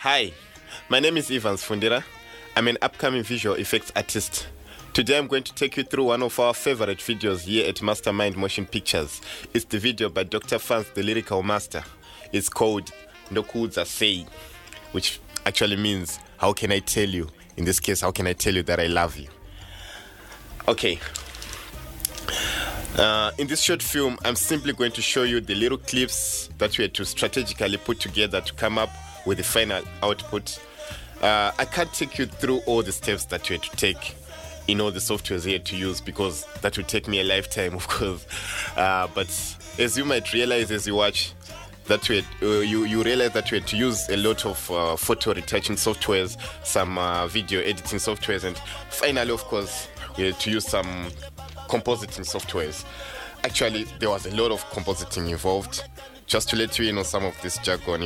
Hi, my name is Evans Fundira. I'm an upcoming visual effects artist. Today I'm going to take you through one of our favorite videos here at Mastermind Motion Pictures. It's the video by DrFunds, the lyrical master. It's called ndokuudza, which actually means, how can I tell you? In this case, how can I tell you that I love you? Okay. In this short film, I'm simply going to show you the little clips that we had to strategically put together to come up with the final output. I can't take you through all the steps that you had to take in all the softwares you had to use, because that would take me a lifetime, of course. But as you might realize as you watch, that you realize that you had to use a lot of photo retouching softwares, some video editing softwares, and finally, of course, we had to use some compositing softwares. Actually, there was a lot of compositing involved. Just to let you know some of this jargon,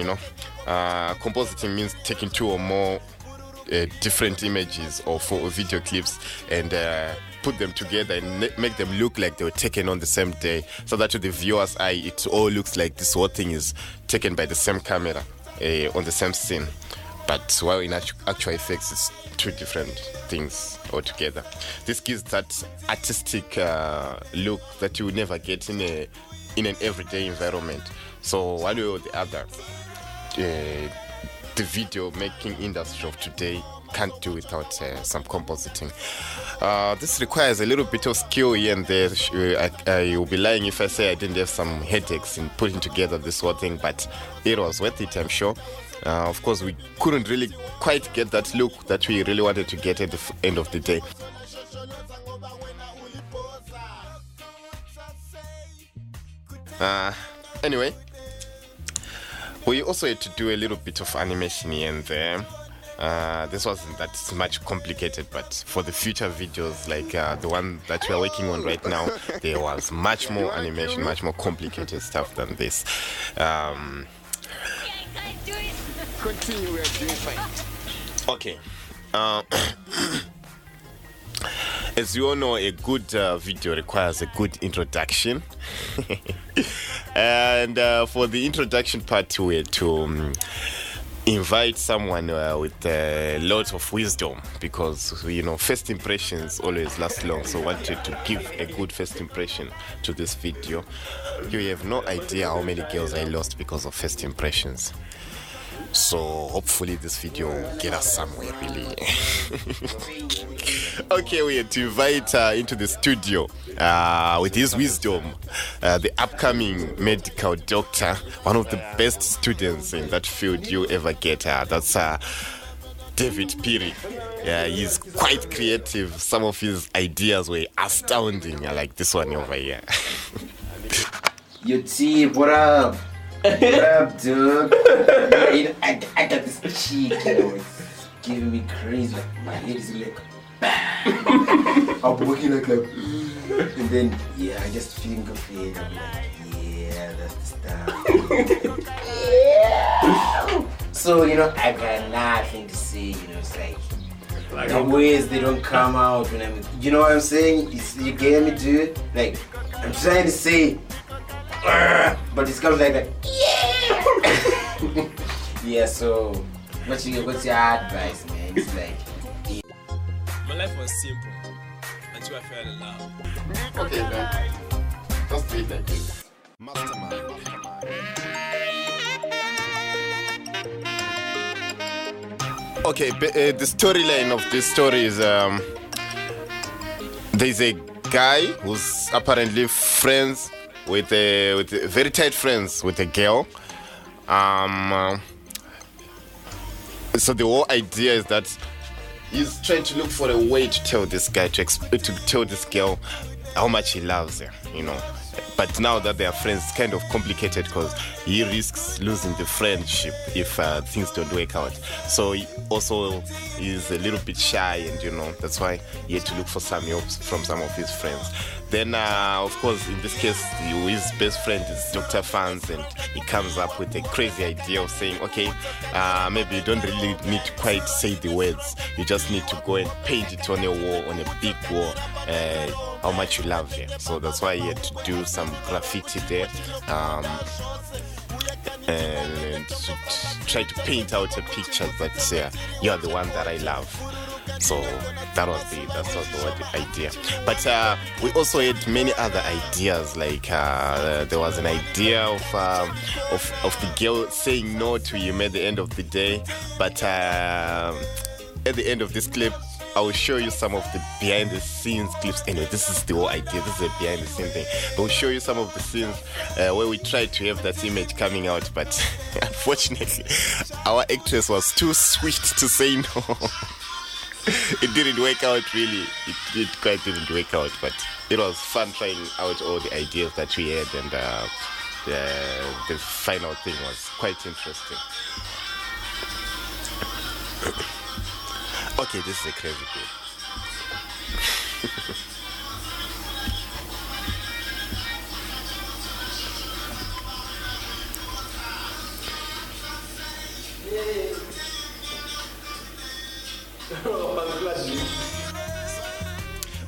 compositing means taking two or more different images or video clips and put them together and make them look like they were taken on the same day, so that to the viewer's eye it all looks like this whole thing is taken by the same camera on the same scene. But while in actual effects, it's two different things altogether. This gives that artistic look that you would never get in an everyday environment. So one way or the other, the video making industry of today can't do without some compositing. This requires a little bit of skill here and there. I will be lying if I say I didn't have some headaches in putting together this whole thing, but it was worth it, I'm sure. Of course, we couldn't really quite get that look that we really wanted to get at the end of the day. Anyway, we also had to do a little bit of animation here and there. This wasn't that much complicated, but for the future videos like the one that we are working on right now, there was much more animation, much more complicated stuff than this. Continue, we are doing fine. Okay. As you all know, a good video requires a good introduction. And for the introduction part, we had to invite someone with a lot of wisdom, because first impressions always last long. So I wanted to give a good first impression to this video. You have no idea how many girls I lost because of first impressions. So hopefully this video will get us somewhere, really. Okay, we had to invite into the studio with his wisdom, the upcoming medical doctor, one of the best students in that field you ever get. That's David Piri. He's quite creative. Some of his ideas were astounding, like this one over here. Yo, T, what up? What up, dude? I got this cheek, it's giving me crazy. Like, my head is like, I'm walking like, and then I just feeling good feeling. I'm like, yeah, that's the stuff. Yeah. So I got nothing to say. It's like the ways they don't come out when I'm. You know what I'm saying? You get me, dude? Like I'm trying to say. But it's kind of like that. Yeah. Yeah. So, what's your advice, man? It's like. Yeah. My life was simple until I fell in love. Okay, then. Just do it like this. Mastermind. Okay, the storyline of this story is there's a guy who's apparently friends with very tight friends with a girl. So the whole idea is that he's trying to look for a way to tell this guy, to tell this girl how much he loves her, But now that they are friends, it's kind of complicated, because he risks losing the friendship if things don't work out. So he also is a little bit shy, and that's why he had to look for some help from some of his friends. Then, of course, in this case, his best friend is DrFunds, and he comes up with a crazy idea of saying, okay, maybe you don't really need to quite say the words. You just need to go and paint it on a wall, on a big wall, how much you love her. So that's why he had to do some graffiti there. and to try to paint out a picture that you are the one that I love. So that was the idea. But we also had many other ideas. Like there was an idea of the girl saying no to him at the end of the day. But at the end of this clip, I will show you some of the behind the scenes clips. Anyway, this is the whole idea. This is a behind the scenes thing. But we'll show you some of the scenes where we tried to have that image coming out. But unfortunately, our actress was too sweet to say no. It didn't work out really. It quite didn't work out, but it was fun trying out all the ideas that we had, and the final thing was quite interesting. Okay, this is a crazy thing.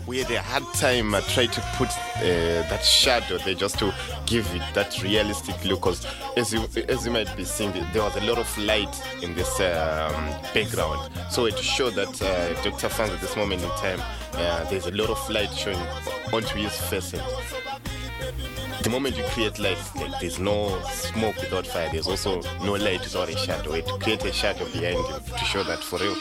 We had a hard time trying to put that shadow there just to give it that realistic look, because as you might be seeing, there was a lot of light in this background. So to show that DrFunds at this moment in time, there's a lot of light showing onto his face. And the moment you create light, like there's no smoke without fire, there's also no light without a shadow. We had to create a shadow behind him to show that for real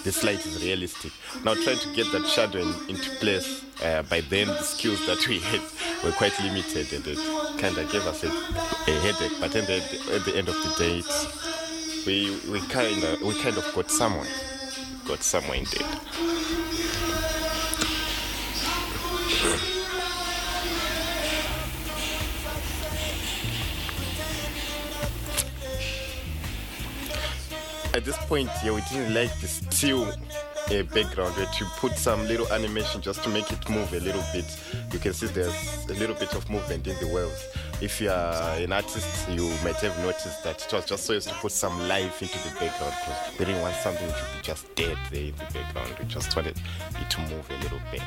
this light is realistic. Now trying to get that shadow into place, by then the skills that we had were quite limited, and it kind of gave us a headache. But then at the end of the day, we kind of got somewhere. Got somewhere indeed. At this point here, we didn't like the still background. We had to put some little animation just to make it move a little bit. You can see there's a little bit of movement in the waves. If you are an artist, you might have noticed that it was just so as to put some life into the background, because we didn't want something to be just dead there in the background. We just wanted it to move a little bit.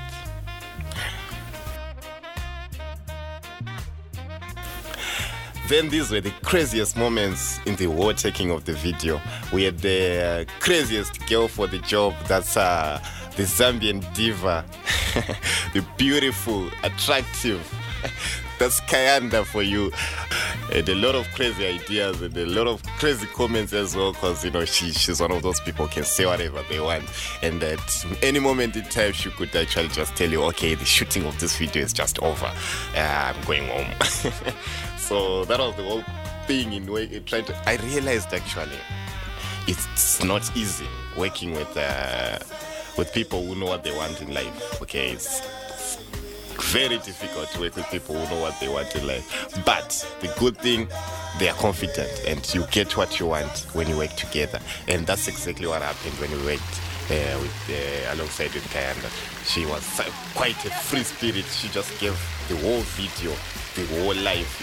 Then these were the craziest moments in the whole taking of the video. We had the craziest girl for the job. That's the Zambian diva, the beautiful, attractive. That's Kayanda for you. And a lot of crazy ideas and a lot of crazy comments as well, because she's one of those people who can say whatever they want, and at any moment in time she could actually just tell you, okay, the shooting of this video is just over, I'm going home. So that was the whole thing in trying to. I realized actually it's not easy working with people who know what they want in life. Okay, it's very difficult to work with people who know what they want in life. But the good thing, they are confident, and you get what you want when you work together. And that's exactly what happened when we worked alongside with Kayanda. She was quite a free spirit. She just gave the whole video, the whole life,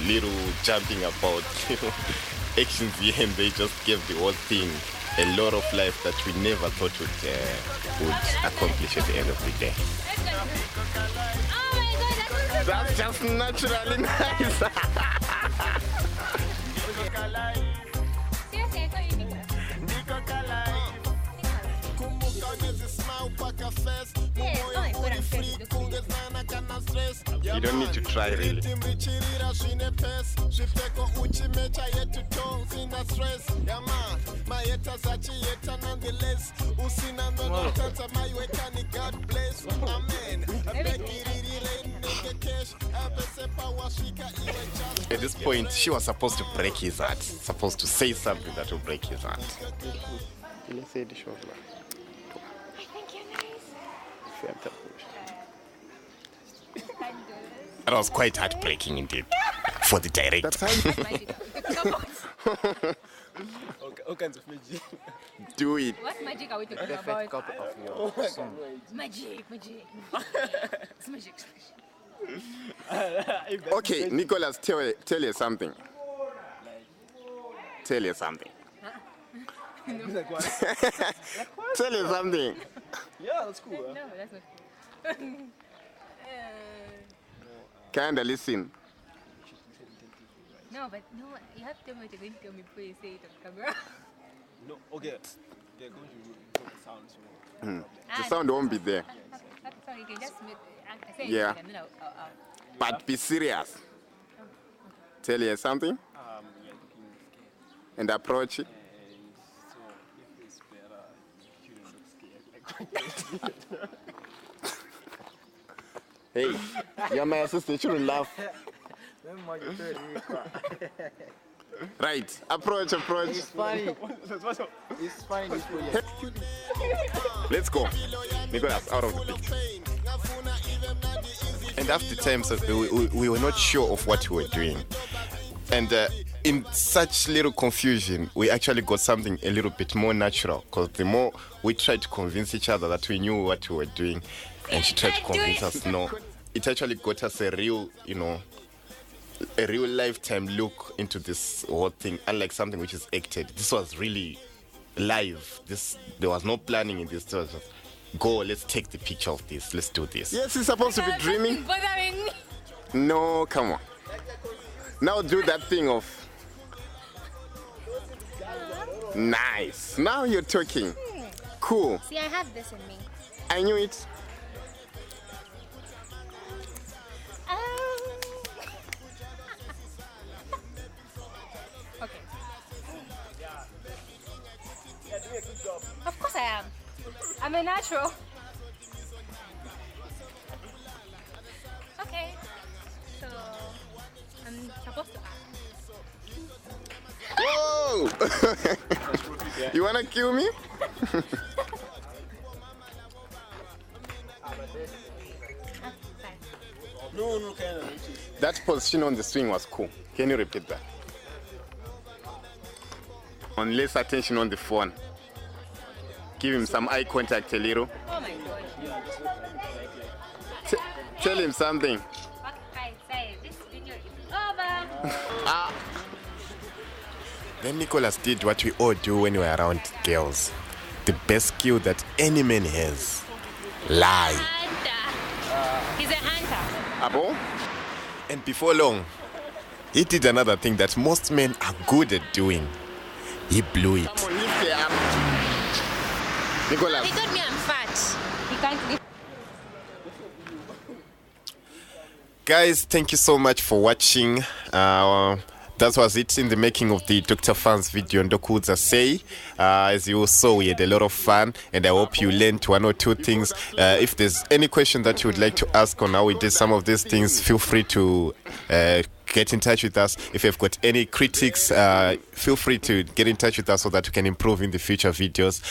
little jumping about, actions here and they just gave the whole thing a lot of life that we never thought would accomplish at the end of the day. That's just naturally nice. You don't need to try really. At this point, she was supposed to break his heart, supposed to say something that will break his heart. I think you're nice. That was quite heartbreaking indeed for the director. All kinds of magic. Do it. What magic are we talking Perfect about? copy of your song. Magic. It's magic. Okay, Nicholas, tell you something. Tell you something. Like what? Tell you something. Yeah, that's cool. Huh? No, that's not cool. Kinda listen. No, but no, you have to tell me what you're going to tell me before you say it on camera. No, okay. They're going to put the sound, so The sound won't be there. Sorry, you can just make. I say Yeah. it and then I'll But be serious. Tell you something we are looking scared. and approach it. And so, if it's better, you shouldn't look scared. Hey, you're my assistant. You shouldn't laugh. Right. Approach. It's funny. It's funny this project. Let's go. Nicholas, out of the picture. And after times we were not sure of what we were doing. And in such little confusion, we actually got something a little bit more natural. Because the more we tried to convince each other that we knew what we were doing, and she tried to convince us no, it actually got us a real, a real lifetime look into this whole thing, unlike something which is acted. This was really live. There was no planning in this. It was just, go, let's take the picture of this. Let's do this. Yes, it's supposed to be dreaming. bothering me. No, come on. Now do that thing of. Nice. Now you're talking. Cool. See, I have this in me. I knew it. Okay. Of course I am. I'm a natural. Okay. So I'm supposed to act. Whoa! You wanna kill me? No, kind of. That position on the swing was cool. Can you repeat that? On less attention on the phone. Give him some eye contact a little. Oh my god. Tell him something. Okay, say this video is over. Then Nicholas did what we all do when we're around girls. The best skill that any man has. Lie. Hunter. He's a hunter. Abo? And before long, he did another thing that most men are good at doing. He blew it. Come on, lift it up. Nicholas. He told me I'm fat. He can't lift. Guys, thank you so much for watching. That was it in the making of the DrFunds video ndokuudza say. As you saw, we had a lot of fun, and I hope you learned one or two things. If there's any question that you would like to ask on how we did some of these things, feel free to get in touch with us. If you've got any critics, feel free to get in touch with us so that we can improve in the future videos.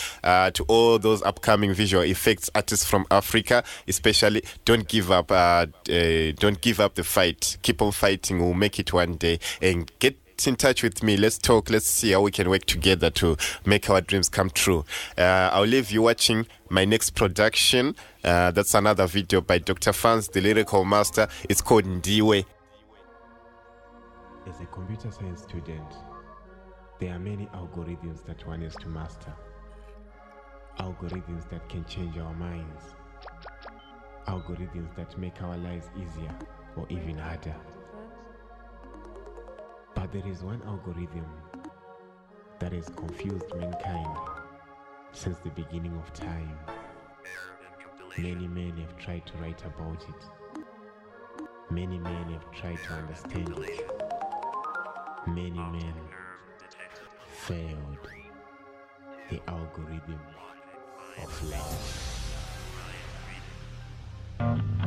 To all those upcoming visual effects artists from Africa, especially, don't give up. Don't give up the fight. Keep on fighting. We'll make it one day. And get in touch with me. Let's talk. Let's see how we can work together to make our dreams come true. I'll leave you watching my next production. That's another video by DrFunds, the lyrical master. It's called Ndiwe. As a computer science student, there are many algorithms that one has to master. Algorithms that can change our minds. Algorithms that make our lives easier or even harder. But there is one algorithm that has confused mankind since the beginning of time. Many men have tried to write about it. Many men have tried to understand it. Many men failed. The algorithm of love.